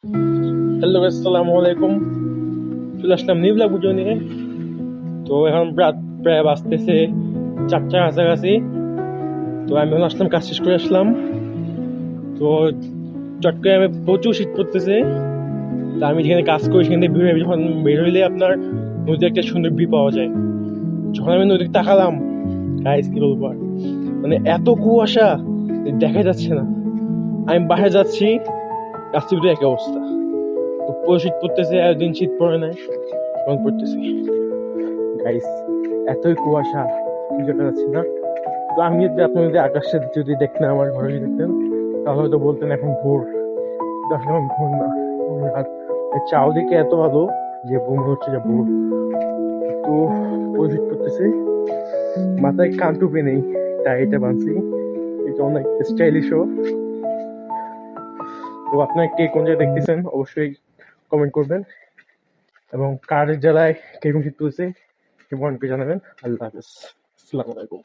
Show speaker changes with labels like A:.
A: Hello, আসসালামু আলাইকুম। চলে আসলাম নিউ ব্লগ ভিডিও নিয়ে। তো এখন রাত প্রায় বাজতেছে 4টার কাছাকাছি। তো আমি এখন আসলাম, কাজ শেষ করে আসলাম। তো চট্টগ্রামে প্রচুর শীত পড়তেছে। তো আমি যেখানে কাজ করি সেখানে যখন বের হইলে আপনার নদীর একটা সুন্দর ভিউ পাওয়া যায়। যখন আমি নদীতে তাকালাম, গাইস কি বলবো আর, মানে এত কুয়াশা যে দেখা যাচ্ছে না। আমি বাসায় যাচ্ছি, রাস্তার ভিতরে একই অবস্থা। তো পুরো শীত পড়তেছে, এতদিন শীত পড়ে নাই, এখন পড়তেছে। গাইস এতই কুয়াশা, বুঝতে যাচ্ছে না। তো আমি যদি আপনি যদি আকাশে যদি দেখতেন, আমার ঘরে যদি দেখতেন, তাহলে হয়তো বলতেন এখন ভোর। কিন্তু আসলে এখন ভোর না, এখন রাত। চারদিকে এত আলো যে মনে হচ্ছে যে ভোর। তো পরিচিত করতেছে, মাথায় কান টুপি নেই, তাই এটা বানছি। এটা অনেক স্টাইলিশও। তো আপনার কে কোন জায়গায় দেখতেছেন অবশ্যই কমেন্ট করবেন, এবং কার জেলায় কিরকম শীত তুলছে সেটা জানাবেন। আল্লাহ হাফেজ, আসসালামু আলাইকুম।